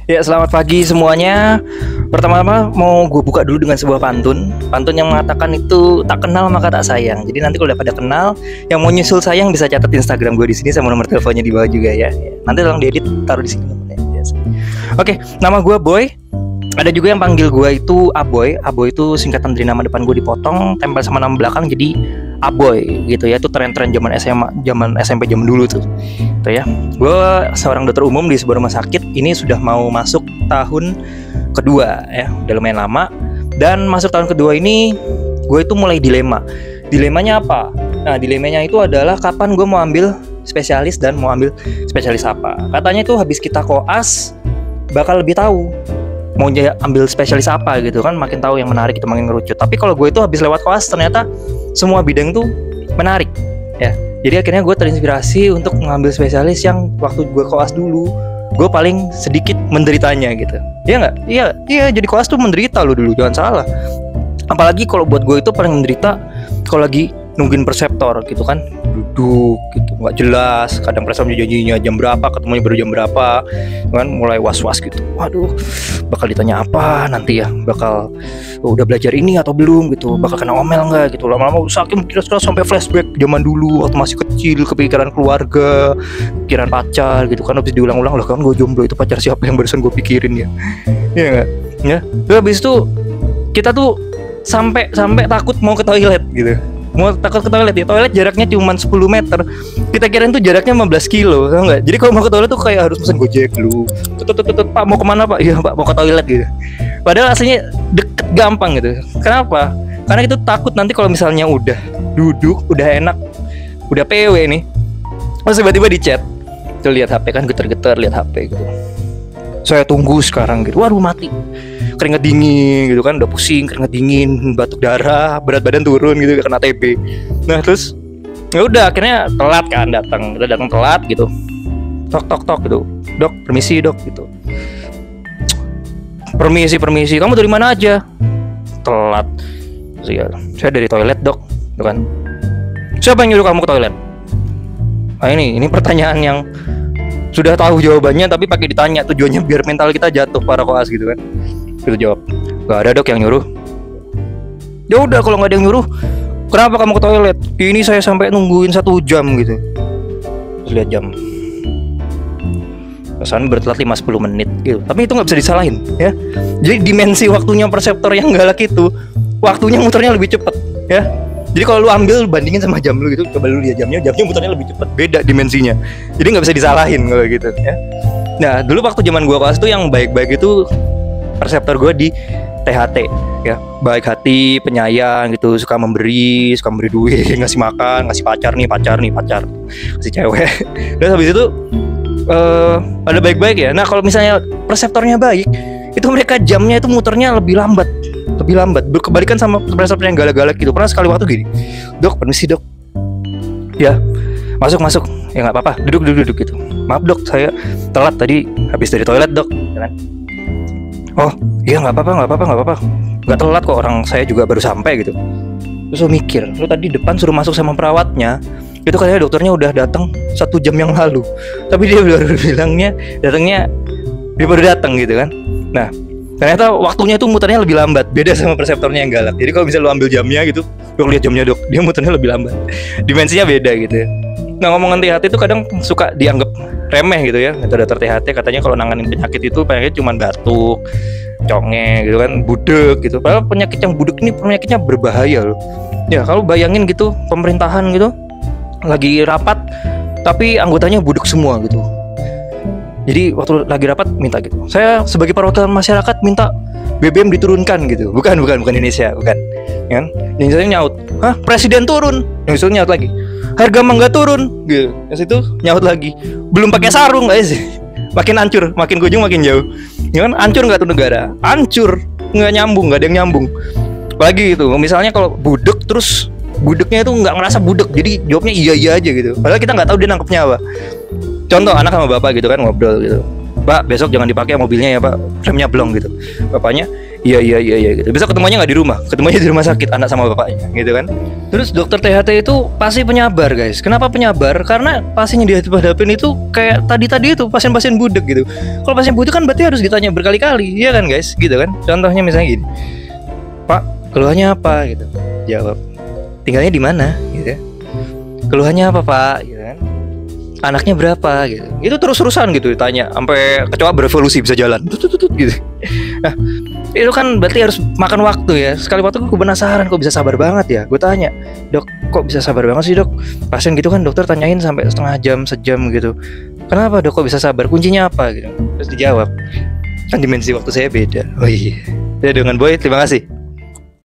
Ya, selamat pagi semuanya. Pertama-tama mau gue buka dulu dengan sebuah pantun. Pantun yang mengatakan itu tak kenal maka tak sayang. Jadi nanti kalau udah pada kenal, yang mau nyusul sayang bisa catat Instagram gue di sini sama nomor teleponnya di bawah juga ya. Nanti tolong diedit taruh di sini nomornya. Oke, nama gue Boy. Ada juga yang panggil gue itu Aboy. Aboy itu singkatan dari nama depan gue dipotong, tempel sama nama belakang jadi Aboy gitu ya. Itu tren-tren zaman SMA, zaman SMP zaman dulu tuh. Tuh ya. Gue seorang dokter umum di sebuah rumah sakit. Ini sudah mau masuk tahun kedua ya, udah lumayan lama. Dan masuk tahun kedua ini gue itu mulai dilema. Dilemanya apa? Nah, dilemanya itu adalah kapan gue mau ambil spesialis dan mau ambil spesialis apa. Katanya itu habis kita koas bakal lebih tahu mau ambil spesialis apa gitu kan, makin tahu yang menarik itu makin ngerucut. Tapi kalau gue itu habis lewat koas ternyata semua bidang tuh menarik ya. Jadi akhirnya gue terinspirasi untuk mengambil spesialis yang waktu gue koas dulu gue paling sedikit menderitanya gitu. Iya nggak? Iya jadi koas tuh menderita lo dulu, jangan salah. Apalagi kalau buat gue itu paling menderita kalau lagi nungguin perseptor gitu kan, duduk gitu nggak jelas, kadang presepnya janjinya jam berapa, ketemunya baru jam berapa kan, mulai was-was gitu. Waduh, bakal ditanya apa nanti ya, bakal udah belajar ini atau belum gitu, bakal kena omel nggak gitu. Lama-lama saking keras sampai flashback zaman dulu waktu masih kecil, kepikiran keluarga, pikiran pacar gitu kan, habis diulang-ulang lah kan gue jomblo, itu pacar siapa yang barusan gue pikirin ya. Iya nggak ya. Terus habis itu kita tuh sampai takut mau ke toilet gitu. Mau takut ke toilet ya, toilet jaraknya cuma 10 meter. Kita kirain tuh jaraknya 15 kilo, tau gak? Jadi kalau mau ke toilet tuh kayak harus pesen Gojek dulu. Pak mau kemana pak? Iya pak mau ke toilet gitu. Padahal aslinya deket, gampang gitu. Kenapa? Karena itu takut nanti kalau misalnya udah duduk, udah enak, udah PW nih, terus tiba-tiba di chat, tuh lihat HP kan, geter-geter lihat HP gitu. Saya tunggu sekarang gitu, waduh mati, keringet dingin gitu kan, udah pusing, keringet dingin, batuk darah, berat badan turun gitu kena TB. Nah terus ya udah akhirnya telat kan, datang telat gitu, tok gitu, dok permisi dok gitu, permisi kamu dari mana aja, telat. Saya dari toilet dok, gitu kan. Siapa yang nyuruh kamu ke toilet? Nah ini pertanyaan yang sudah tahu jawabannya tapi pakai ditanya, tujuannya biar mental kita jatuh para koas gitu kan. Kita jawab, gak ada dok yang nyuruh. Ya udah kalau nggak ada yang nyuruh, kenapa kamu ke toilet? Ini saya sampai nungguin 1 jam gitu. Terus lihat jam, pesan bertelat 5-10 menit gitu. Tapi itu nggak bisa disalahin ya. Jadi dimensi waktunya perseptor yang galak itu, waktunya muternya lebih cepet ya. Jadi kalau lu ambil bandingin sama jam lu gitu, coba lu lihat jamnya muternya lebih cepet, beda dimensinya. Jadi nggak bisa disalahin kalau gitu ya. Nah dulu waktu zaman gua kelas tuh yang baik-baik itu perseptor gua di THT ya, baik hati, penyayang gitu, suka memberi duit, ngasih makan, ngasih pacar, ngasih cewek. Dan habis itu ada baik-baik ya. Nah kalau misalnya perseptornya baik, itu mereka jamnya itu muternya lebih lambat, berkebalikan sama perseptor yang galak-galak gitu. Pernah sekali waktu gini, dok permisi dok, ya masuk ya nggak apa-apa, duduk gitu. Maaf dok saya telat tadi habis dari toilet dok, kan? Oh iya nggak apa-apa, nggak telat kok, orang saya juga baru sampai gitu. Terus lo mikir, lo tadi depan suruh masuk sama perawatnya, itu katanya dokternya udah datang 1 jam yang lalu, tapi dia baru bilangnya datangnya dia baru datang gitu kan. Nah ternyata waktunya tuh muternya lebih lambat, beda sama perseptornya yang galak. Jadi kalau bisa lu ambil jamnya gitu, dok lihat jamnya dok, dia muternya lebih lambat, dimensinya beda gitu ya. Nah ngomongan THT itu kadang suka dianggap remeh gitu ya. Metode THT katanya kalau nanganin penyakit itu penyakit cuma batuk, conge gitu kan, budek gitu. Padahal penyakit yang budek ini penyakitnya berbahaya loh. Ya kalau bayangin gitu, pemerintahan gitu lagi rapat tapi anggotanya budek semua gitu. Jadi waktu lagi rapat minta gitu, saya sebagai perwakilan masyarakat minta BBM diturunkan gitu. Bukan Indonesia, bukan kan? Yang saya nyaut, hah presiden turun, yang itu nyaut lagi, harga mangga turun gitu. Yang itu nyaut lagi, belum pakai sarung guys, makin hancur, makin kunjung makin jauh. Ya kan, hancur nggak tuh negara? Hancur, nggak nyambung, nggak ada yang nyambung. Lagi itu, misalnya kalau budek terus budeknya itu nggak ngerasa budek, jadi jawabnya iya aja gitu. Padahal kita nggak tahu dia nangkepnya apa. Contoh anak sama bapak gitu kan ngobrol gitu, Pak besok jangan dipakai mobilnya ya Pak, remnya blong gitu. Bapaknya iya gitu. Bisa ketemunya nggak di rumah, ketemunya di rumah sakit anak sama bapaknya gitu kan. Terus dokter THT itu pasti penyabar guys. Kenapa penyabar? Karena pasien yang dihadapin itu kayak tadi itu pasien-pasien budek gitu. Kalau pasien budek kan berarti harus ditanya berkali-kali, iya kan guys, gitu kan. Contohnya misalnya gini, Pak, keluhannya apa gitu, jawab, tinggalnya di mana gitu. Keluhannya apa Pak gitu kan, anaknya berapa gitu. Itu terus-terusan gitu ditanya sampai kecoa berevolusi bisa jalan tutut gitu. Nah, itu kan berarti harus makan waktu ya. Sekali waktu gue penasaran kok bisa sabar banget ya. Gue tanya, dok kok bisa sabar banget sih dok? Pasien gitu kan dokter tanyain sampai setengah jam, sejam gitu. Kenapa dok kok bisa sabar? Kuncinya apa gitu? Terus dijawab, kan dimensi waktu saya beda. Oh iya. Ya dengan Boy, terima kasih.